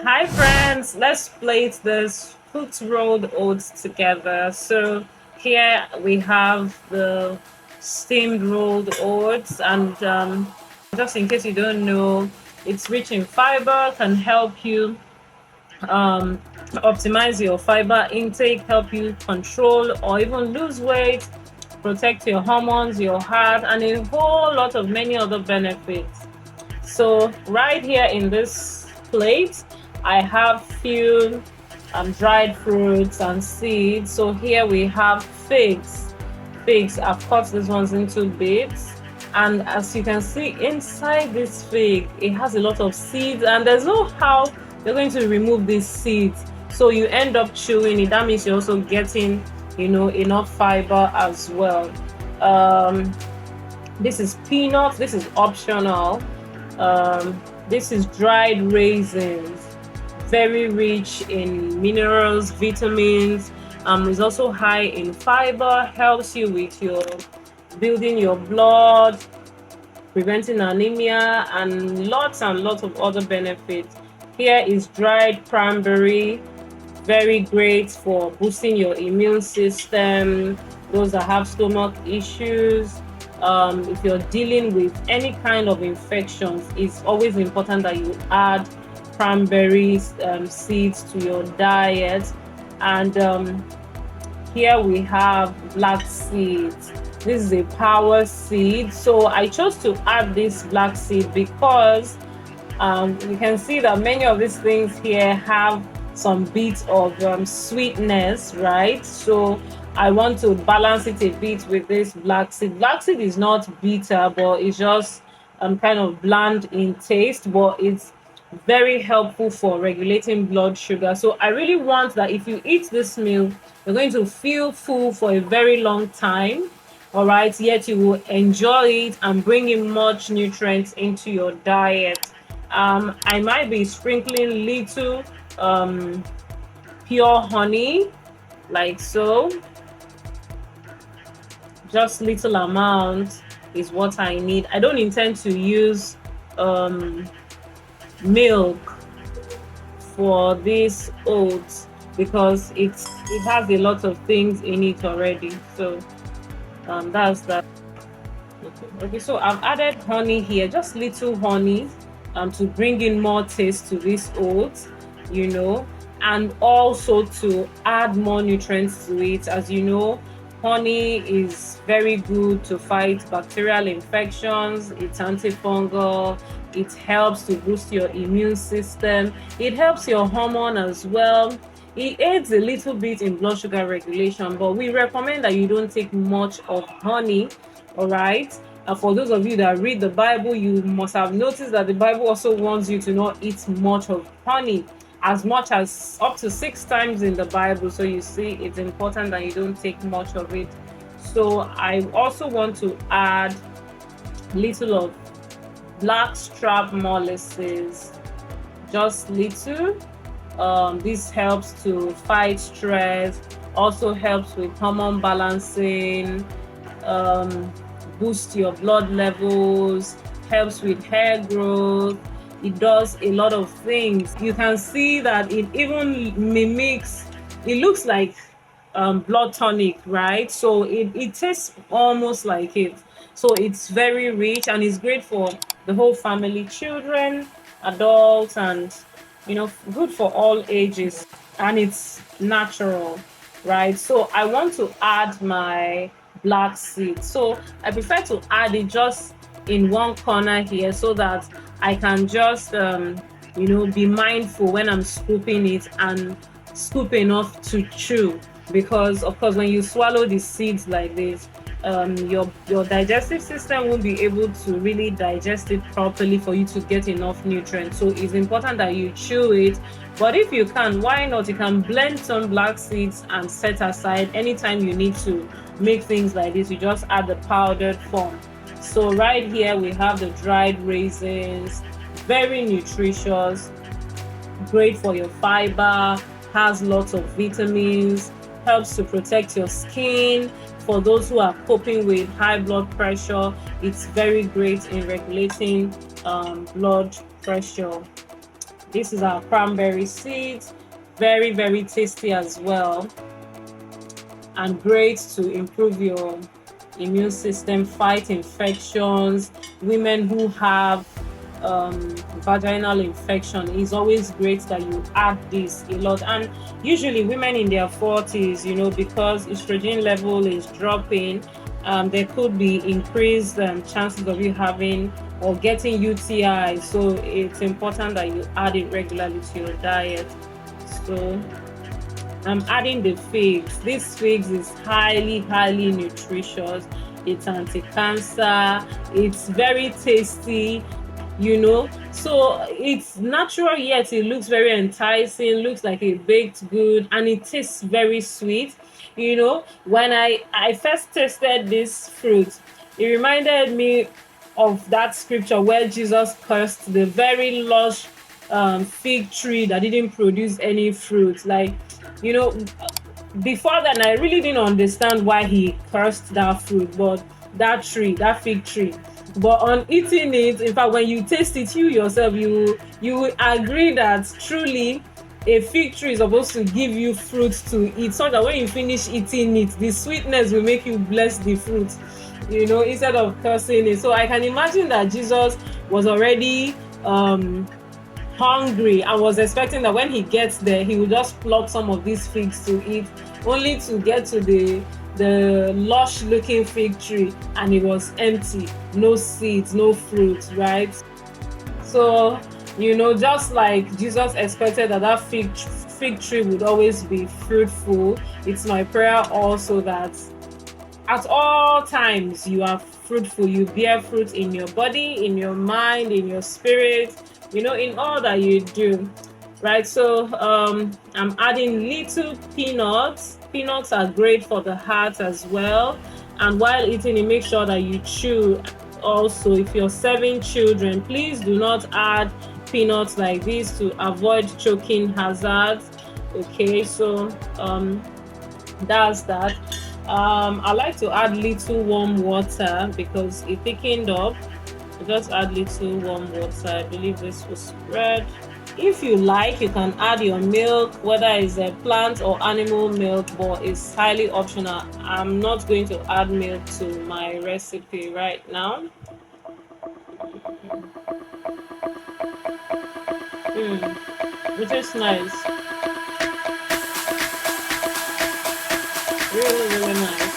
Hi friends, let's plate this foot rolled oats together. So here we have the steamed rolled oats, and just in case you don't know, it's rich in fiber, can help you optimize your fiber intake, help you control or even lose weight, protect your hormones, your heart, and a whole lot of many other benefits. So right here in this plate, I have few dried fruits and seeds. So here we have figs. Figs, I've cut these ones into bits. And as you can see inside this fig, it has a lot of seeds, and there's no how you're going to remove these seeds. So you end up chewing it. That means you're also getting, enough fiber as well. Um, this is peanuts. This is optional. This is dried raisins, very rich in minerals, vitamins. It's also high in fiber, helps you with your building your blood, preventing anemia, and lots of other benefits. Here is dried cranberry, very great for boosting your immune system, those that have stomach issues. If you're dealing with any kind of infections, it's always important that you add cranberry seeds to your diet. And here we have black seeds. This is a power seed. So I chose to add this black seed because you can see that many of these things here have some bit of sweetness, right? So I want to balance it a bit with this black seed. Black seed is not bitter, but it's just kind of bland in taste, but it's very helpful for regulating blood sugar. So I really want that if you eat this meal, you're going to feel full for a very long time. All right, yet you will enjoy it and bring in much nutrients into your diet. I might be sprinkling little pure honey, like so. Just little amount is what I need. I don't intend to use milk for this oats because it has a lot of things in it already. So that's that. Okay, so I've added honey here, just little honey, to bring in more taste to this oats, and also to add more nutrients to it. As you know, honey is very good to fight bacterial infections. It's antifungal. It helps to boost your immune system. It helps your hormone as well. It aids a little bit in blood sugar regulation, but we recommend that you don't take much of honey, all right? And for those of you that read the Bible, you must have noticed that the Bible also warns you to not eat much of honey, as much as up to 6 times in the Bible. So you see, it's important that you don't take much of it. So I also want to add little of black strap molasses, just little. This helps to fight stress, also helps with hormone balancing, boost your blood levels, helps with hair growth. It does a lot of things. You can see that it even mimics, it looks like blood tonic, right? So it tastes almost like it. So it's very rich and it's great for the whole family, children, adults, and good for all ages. And it's natural, right? So I want to add my black seed. So I prefer to add it just in one corner here so that I can just be mindful when I'm scooping it and scoop enough to chew, because of course when you swallow the seeds like this, your digestive system won't be able to really digest it properly for you to get enough nutrients. So it's important that you chew it. But if you can, why not? You can blend some black seeds and set aside. Anytime you need to make things like this, you just add the powdered form. So right here we have the dried raisins, very nutritious, great for your fiber, has lots of vitamins, helps to protect your skin. For those who are coping with high blood pressure, it's very great in regulating blood pressure. This is our cranberry seeds, very, very tasty as well, and great to improve your immune system, fight infections. Women who have vaginal infection, is always great that you add this a lot. And usually women in their 40s, because estrogen level is dropping, there could be increased chances of you having or getting UTI. So it's important that you add it regularly to your diet. So I'm adding the figs. This figs is highly, highly nutritious. It's anti-cancer. It's very tasty, So it's natural, yet it looks very enticing, looks like a baked good, and it tastes very sweet. When I first tasted this fruit, it reminded me of that scripture where Jesus cursed the very lush fig tree that didn't produce any fruit. Before then, I really didn't understand why he cursed that fruit, but that fig tree. But on eating it, in fact, when you taste it, you yourself, you will agree that truly a fig tree is supposed to give you fruit to eat, so that when you finish eating it, the sweetness will make you bless the fruit, instead of cursing it. So I can imagine that Jesus was already hungry and was expecting that when he gets there, he will just pluck some of these figs to eat, only to get to the lush looking fig tree and it was empty, no seeds, no fruit, right? So just like Jesus expected that fig tree would always be fruitful, it's my prayer also that at all times you are fruitful, you bear fruit in your body, in your mind, in your spirit, in all that you do, right? So I'm adding little peanuts. Peanuts are great for the heart as well, and while eating it, make sure that you chew. Also, if you're serving children, please do not add peanuts like this to avoid choking hazards. Okay, so that's that. I like to add little warm water because it thickened up. Just add little warm water. I believe this will spread. If you like, you can add your milk, whether it's a plant or animal milk, but it's highly optional. I'm not going to add milk to my recipe right now. Which is nice. Really, really nice.